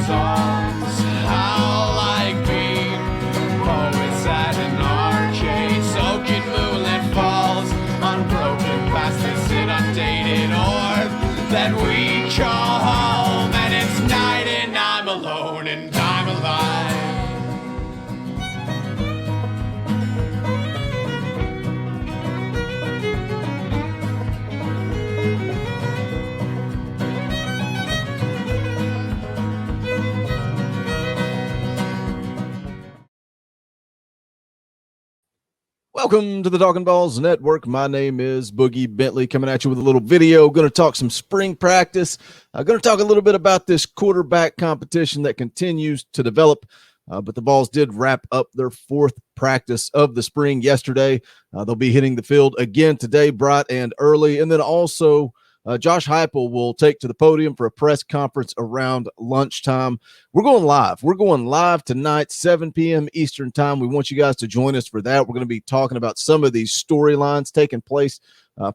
songs. How like being poets at an arcade, soaking moonlit falls on broken past this inundated orb that we call home. And it's night and I'm alone and I'm alive. Welcome to the Talkin VAWLS Network. My name is Boogie Bentley, coming at you with a little video. Going to talk some spring practice. Going to talk a little bit about this quarterback competition that continues to develop. But the Vols did wrap up their fourth practice of the spring yesterday. They'll be hitting the field again today, bright and early. And then also Josh Heupel will take to the podium for a press conference around lunchtime. We're going live. We're going live tonight, 7 p.m. Eastern time. We want you guys to join us for that. We're going to be talking about some of these storylines taking place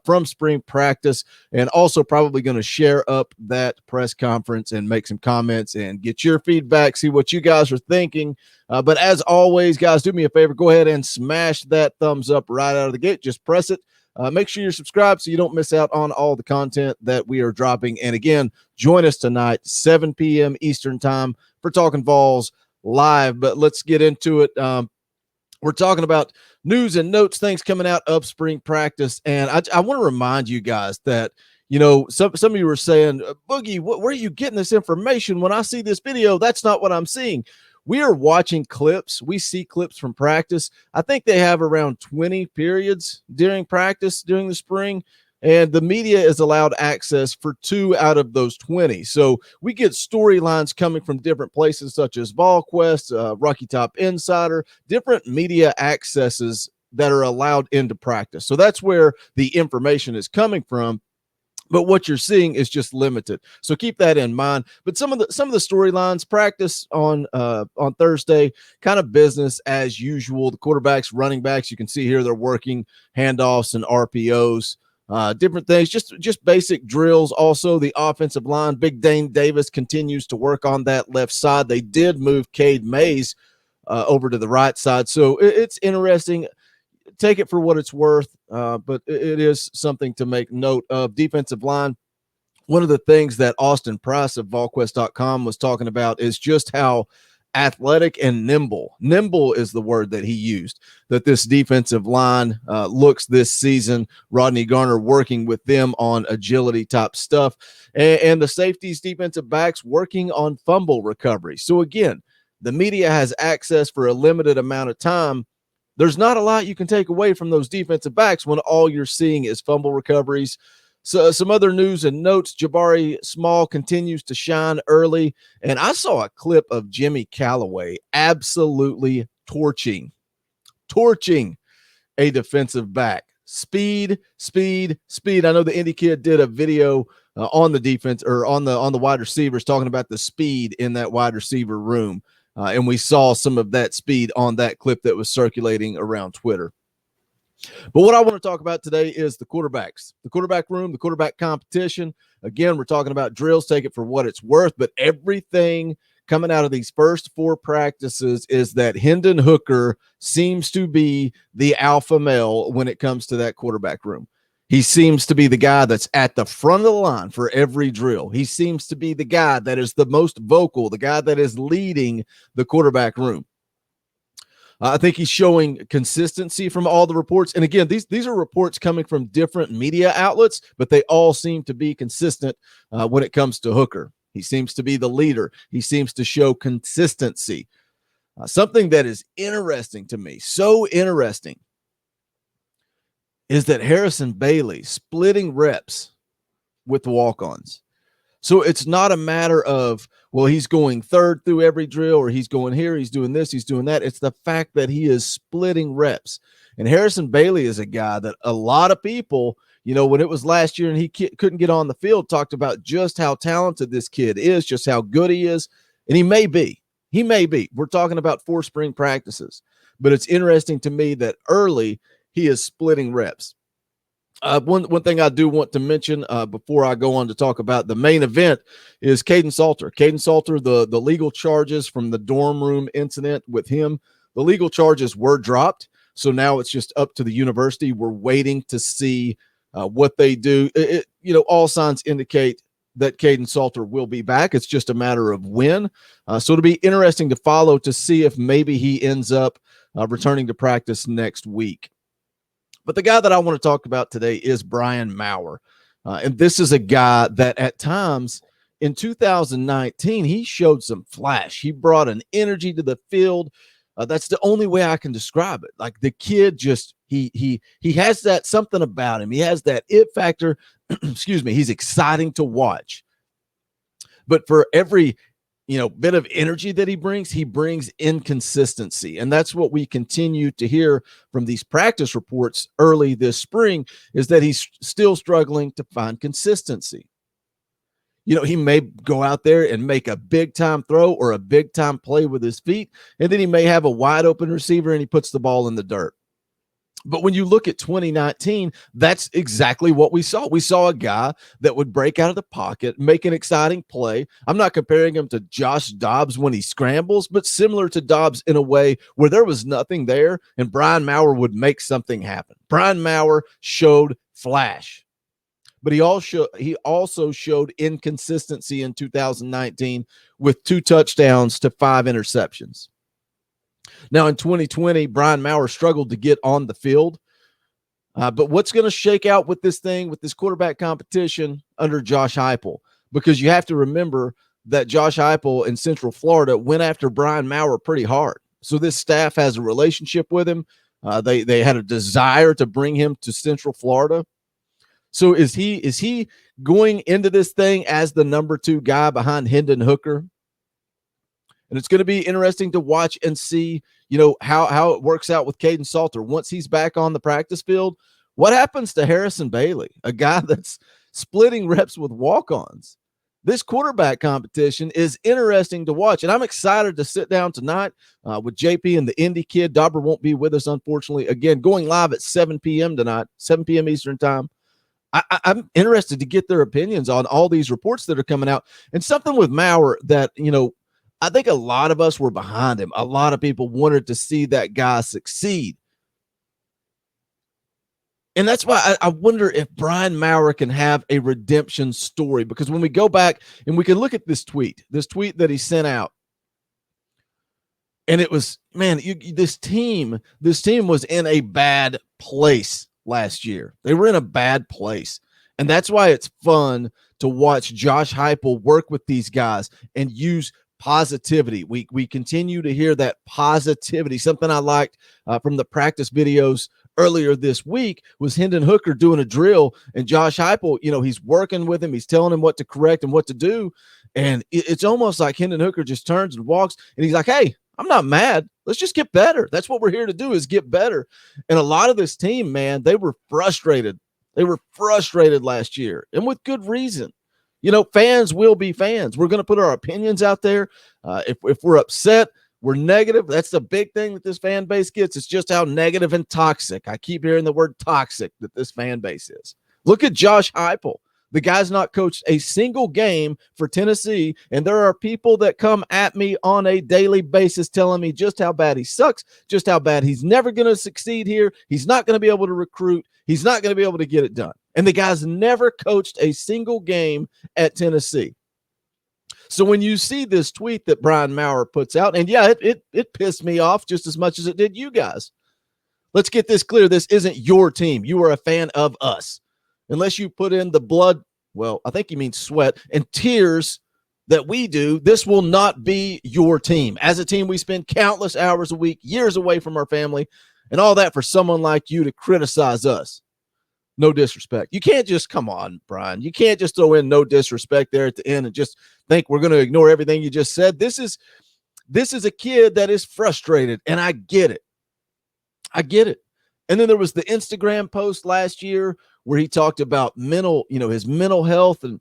from spring practice, and also probably going to share up that press conference and make some comments and get your feedback, see what you guys are thinking. But as always, guys, do me a favor. Go ahead and smash that thumbs up right out of the gate. Just press it. Make sure you're subscribed so you don't miss out on all the content that we are dropping. And again, join us tonight, 7 p.m. Eastern time for Talkin VAWLS live. But let's get into it. We're talking about news and notes, things coming out of spring practice. And I want to remind you guys that, you know, some of you were saying, Boogie, where are you getting this information? When I see this video, that's not what I'm seeing. We are watching clips. We see clips from practice. I think they have around 20 periods during practice during the spring, and the media is allowed access for 2 out of those 20. So we get storylines coming from different places such as VolQuest, Rocky Top Insider, different media accesses that are allowed into practice. So that's where the information is coming from. But what you're seeing is just limited. So keep that in mind. But some of the storylines, practice on Thursday, kind of business as usual. The quarterbacks, running backs, you can see here they're working handoffs and RPOs, different things, just basic drills. Also, the offensive line, Big Dane Davis continues to work on that left side. They did move Cade Mays over to the right side. So it's interesting. Take it for what it's worth, but it is something to make note of. Defensive line, one of the things that Austin Price of VolQuest.com was talking about is just how athletic and nimble is the word that he used, that this defensive line looks this season. Rodney Garner working with them on agility type stuff, and the safeties, defensive backs working on fumble recovery. So again, the media has access for a limited amount of time. There's not a lot you can take away from those defensive backs when all you're seeing is fumble recoveries. So some other news and notes, Jabari Small continues to shine early. And I saw a clip of Jimmy Callaway absolutely torching a defensive back. Speed. I know the Indy Kid did a video on the defense, or on the wide receivers, talking about the speed in that wide receiver room. And we saw some of that speed on that clip that was circulating around Twitter. But what I want to talk about today is the quarterbacks, the quarterback room, the quarterback competition. Again, we're talking about drills, take it for what it's worth, but everything coming out of these first 4 practices is that Hendon Hooker seems to be the alpha male when it comes to that quarterback room. He seems to be the guy that's at the front of the line for every drill. He seems to be the guy that is the most vocal, the guy that is leading the quarterback room. I think he's showing consistency from all the reports. And again, these are reports coming from different media outlets, but they all seem to be consistent when it comes to Hooker. He seems to be the leader. He seems to show consistency. Something that is interesting to me, so interesting, is that Harrison Bailey splitting reps with the walk-ons. So it's not a matter of, well, he's going third through every drill, or he's going here, he's doing this, he's doing that. It's the fact that he is splitting reps. And Harrison Bailey is a guy that a lot of people, you know, when it was last year and he couldn't get on the field, talked about just how talented this kid is, just how good he is. And he may be. We're talking about 4 spring practices. But it's interesting to me that early he is splitting reps. One thing I do want to mention before I go on to talk about the main event is Caden Salter. Caden Salter, the legal charges from the dorm room incident with him, the legal charges were dropped. So now it's just up to the university. We're waiting to see what they do. All signs indicate that Caden Salter will be back. It's just a matter of when. So it'll be interesting to follow to see if maybe he ends up returning to practice next week. But the guy that I want to talk about today is Brian Maurer. And this is a guy that at times in 2019, he showed some flash. He brought an energy to the field. That's the only way I can describe it. Like the kid just, he has that something about him. He has that it factor. Excuse me. He's exciting to watch. But for every bit of energy that he brings inconsistency. And that's what we continue to hear from these practice reports early this spring, is that he's still struggling to find consistency. He may go out there and make a big time throw or a big time play with his feet, and then he may have a wide open receiver and he puts the ball in the dirt. But when you look at 2019, that's exactly what we saw. We saw a guy that would break out of the pocket, make an exciting play. I'm not comparing him to Josh Dobbs when he scrambles, but similar to Dobbs in a way where there was nothing there and Brian Maurer would make something happen. Brian Maurer showed flash, but he also showed inconsistency in 2019 with 2 touchdowns to 5 interceptions. Now, in 2020, Brian Maurer struggled to get on the field. But what's going to shake out with this thing, with this quarterback competition under Josh Heupel? Because you have to remember that Josh Heupel in Central Florida went after Brian Maurer pretty hard. So this staff has a relationship with him. They had a desire to bring him to Central Florida. So is he going into this thing as the number 2 guy behind Hendon Hooker? And it's going to be interesting to watch and see, how it works out with Caden Salter. Once he's back on the practice field, what happens to Harrison Bailey, a guy that's splitting reps with walk-ons? This quarterback competition is interesting to watch, and I'm excited to sit down tonight with JP and the Indy kid. Dauber won't be with us, unfortunately. Again, going live at 7 p.m. tonight, 7 p.m. Eastern time. I'm interested to get their opinions on all these reports that are coming out. And something with Maurer that, I think a lot of us were behind him. A lot of people wanted to see that guy succeed. And that's why I wonder if Brian Maurer can have a redemption story, because when we go back and we can look at this tweet that he sent out, and it was, man, this team was in a bad place last year. They were in a bad place. And that's why it's fun to watch Josh Heupel work with these guys and use positivity. We continue to hear that positivity. Something I liked from the practice videos earlier this week was Hendon Hooker doing a drill, and Josh Heupel, he's working with him. He's telling him what to correct and what to do. And it's almost like Hendon Hooker just turns and walks, and he's like, hey, I'm not mad. Let's just get better. That's what we're here to do, is get better. And a lot of this team, man, they were frustrated. They were frustrated last year, and with good reason. Fans will be fans. We're going to put our opinions out there. If we're upset, we're negative. That's the big thing that this fan base gets. It's just how negative and toxic. I keep hearing the word toxic that this fan base is. Look at Josh Heupel. The guy's not coached a single game for Tennessee, and there are people that come at me on a daily basis telling me just how bad he sucks, just how bad he's never going to succeed here. He's not going to be able to recruit. He's not going to be able to get it done. And the guy's never coached a single game at Tennessee. So when you see this tweet that Brian Maurer puts out, and yeah, it pissed me off just as much as it did you guys. Let's get this clear. This isn't your team. You are a fan of us. Unless you put in the blood, well, I think you mean sweat and tears that we do, this will not be your team. As a team, we spend countless hours a week, years away from our family, and all that for someone like you to criticize us. No disrespect. You can't just, come on, Brian. You can't just throw in no disrespect there at the end and just think we're going to ignore everything you just said. This is a kid that is frustrated, and I get it. I get it. And then there was the Instagram post last year where he talked about his mental health. And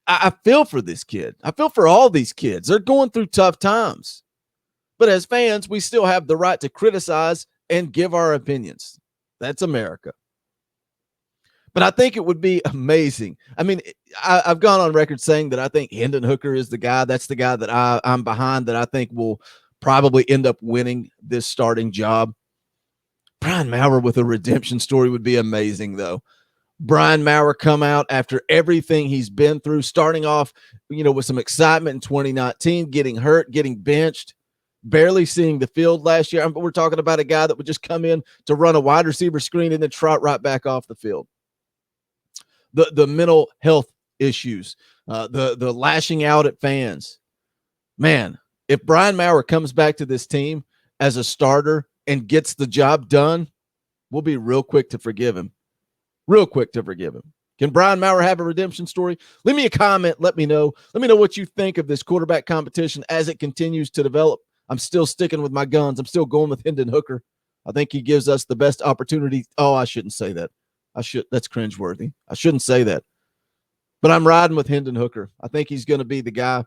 I feel for this kid. I feel for all these kids. They're going through tough times. But as fans, we still have the right to criticize and give our opinions. That's America. But I think it would be amazing. I mean, I've gone on record saying that I think Hendon Hooker is the guy. That's the guy that I'm behind, that I think will probably end up winning this starting job. Brian Maurer with a redemption story would be amazing, though. Brian Maurer come out after everything he's been through, starting off, with some excitement in 2019, getting hurt, getting benched, barely seeing the field last year. We're talking about a guy that would just come in to run a wide receiver screen and then trot right back off the field. The mental health issues, the lashing out at fans. Man, if Brian Maurer comes back to this team as a starter and gets the job done, we'll be real quick to forgive him. Real quick to forgive him. Can Brian Maurer have a redemption story? Leave me a comment. Let me know. Let me know what you think of this quarterback competition as it continues to develop. I'm still sticking with my guns. I'm still going with Hendon Hooker. I think he gives us the best opportunity. Oh, I shouldn't say that. That's cringeworthy. I shouldn't say that. But I'm riding with Hendon Hooker. I think he's going to be the guy.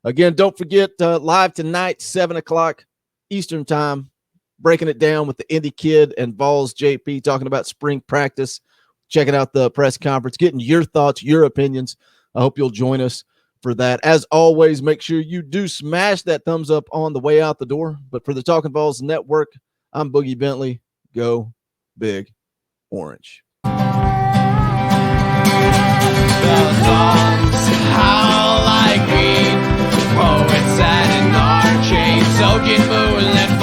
Again, don't forget, live tonight, 7 o'clock Eastern time, breaking it down with the Indy Kid and VAWLS JP, talking about spring practice, checking out the press conference, getting your thoughts, your opinions. I hope you'll join us for that. As always, make sure you do smash that thumbs up on the way out the door. But for the Talkin VAWLS Network, I'm Boogie Bentley. Go Big Orange. The dogs howl like me, poets at an arcade, soaking moonlit